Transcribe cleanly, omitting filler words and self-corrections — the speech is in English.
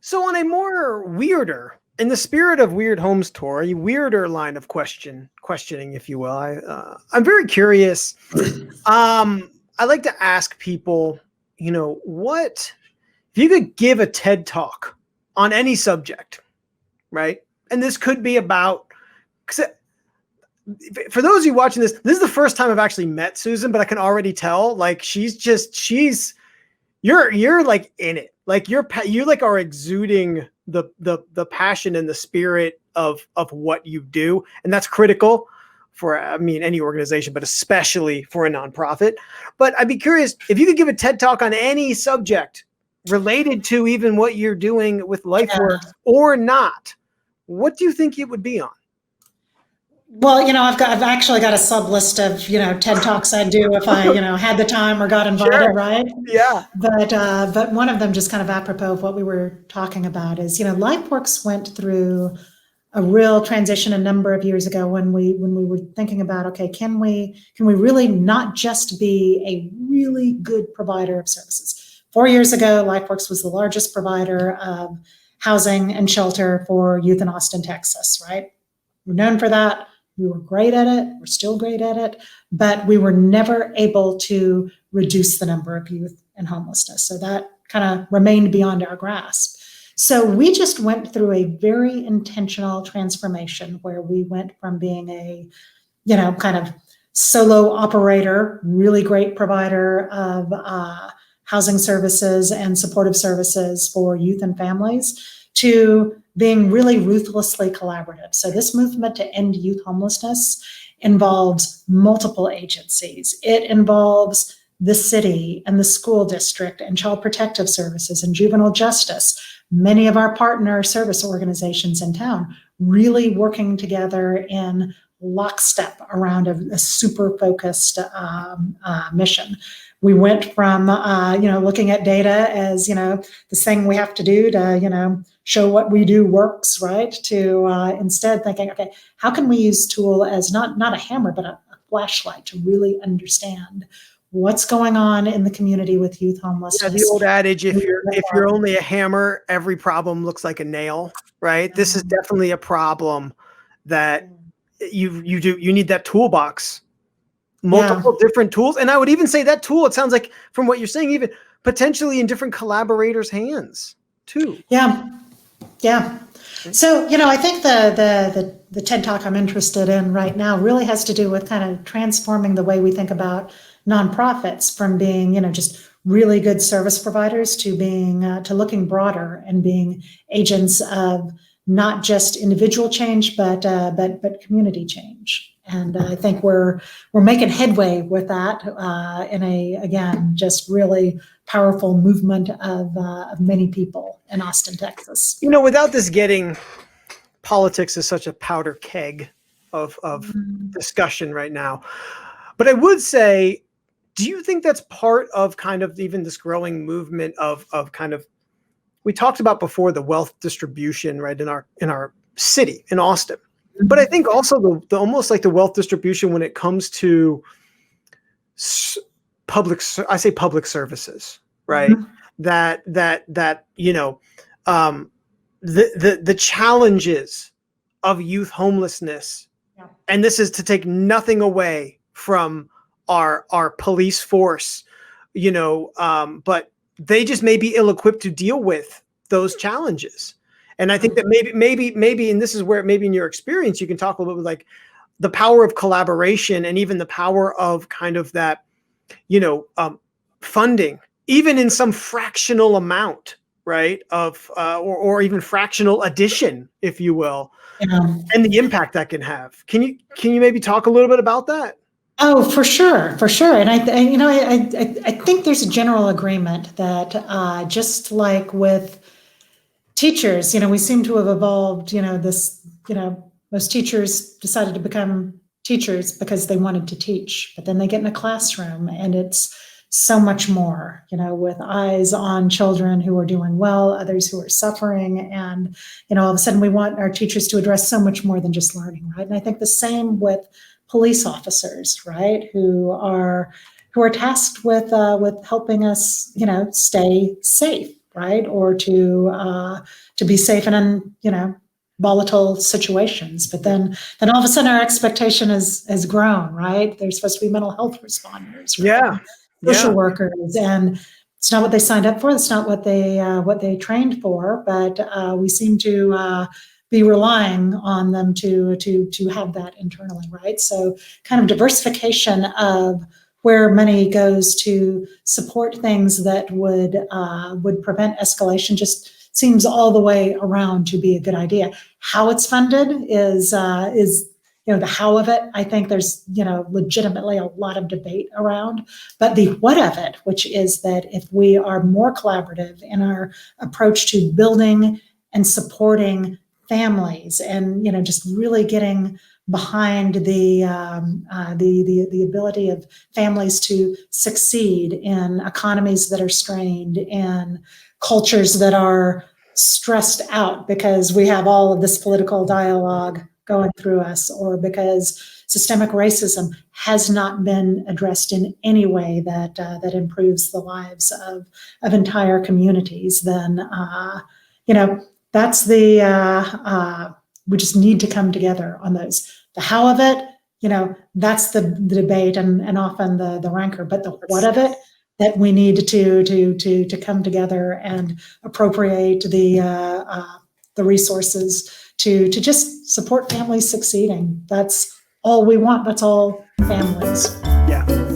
So on a more weirder, in the spirit of Weird Homes Tour, a weirder line of questioning, if you will, I'm very curious. I like to ask people, what if you could give a TED talk on any subject, right? And this could be about, for those of you watching this is the first time I've actually met Susan, but I can already tell, like, you're like in it, like you like are exuding the passion and the spirit of what you do, and that's critical for, I mean, any organization, but especially for a nonprofit. But I'd be curious if you could give a TED talk on any subject related to even what you're doing with Lifeworks or not. What do you think it would be on? Well, I've actually got a sub list of, TED Talks I'd do if I, had the time or got invited, Sure. right? Yeah. But one of them, just kind of apropos of what we were talking about, is, Lifeworks went through a real transition a number of years ago when we were thinking about, okay, can we really not just be a really good provider of services? 4 years ago, Lifeworks was the largest provider of housing and shelter for youth in Austin, Texas, right? We're known for that. We were great at it. We're still great at it, but we were never able to reduce the number of youth in homelessness. So that kind of remained beyond our grasp. So we just went through a very intentional transformation where we went from being a, kind of solo operator, really great provider of housing services and supportive services for youth and families, to being really ruthlessly collaborative. So this movement to end youth homelessness involves multiple agencies. It involves the city and the school district and child protective services and juvenile justice, many of our partner service organizations in town, really working together in lockstep around a super focused mission. We went from, looking at data as, this thing we have to do to, show what we do works, right? To instead thinking, okay, how can we use tool as not a hammer, but a flashlight to really understand what's going on in the community with youth homelessness. Yeah, the old adage, if you're only a hammer, every problem looks like a nail, right? This is definitely a problem that you need that toolbox, multiple different tools. And I would even say that tool, it sounds like from what you're saying, even potentially in different collaborators' hands too. Yeah. So, I think the TED Talk I'm interested in right now really has to do with kind of transforming the way we think about nonprofits from being, just really good service providers to being, to looking broader and being agents of not just individual change, but community change. And I think we're making headway with that in a, again, just really powerful movement of many people in Austin, Texas. Without this getting, politics is such a powder keg of discussion right now. But I would say, do you think that's part of kind of even this growing movement of kind of, we talked about before the wealth distribution, right, in our city in Austin. But I think also the almost like the wealth distribution when it comes to public services, right? Mm-hmm. The challenges of youth homelessness, and this is to take nothing away from our police force, but they just may be ill-equipped to deal with those challenges. And I think that maybe, and this is where maybe in your experience, you can talk a little bit like the power of collaboration and even the power of kind of that, funding, even in some fractional amount, right? Of, or even fractional addition, if you will, and the impact that can have. Can you maybe talk a little bit about that? Oh, for sure. And I think there's a general agreement that just like with teachers, we seem to have evolved, most teachers decided to become teachers because they wanted to teach, but then they get in a classroom and it's so much more, with eyes on children who are doing well, others who are suffering. And, all of a sudden we want our teachers to address so much more than just learning, right? And I think the same with police officers, right, who are tasked with helping us, stay safe, right? Or to be safe in, volatile situations. But then all of a sudden our expectation has grown, right? They're supposed to be mental health responders, right? Yeah. Social Yeah. workers, and it's not what they signed up for. It's not what they trained for. But we seem to be relying on them to have that internally, right? So kind of diversification of where money goes to support things that would prevent escalation just seems all the way around to be a good idea. How it's funded is the how of it. I think there's legitimately a lot of debate around, but the what of it, which is that if we are more collaborative in our approach to building and supporting families, and just really getting behind the ability of families to succeed in economies that are strained and cultures that are stressed out because we have all of this political dialogue going through us, or because systemic racism has not been addressed in any way that improves the lives of entire communities, then that's we just need to come together on those. The how of it, that's the debate and often the rancor, but the what of it, that we need to come together and appropriate the resources to just support families succeeding. That's all we want. That's all families. Yeah.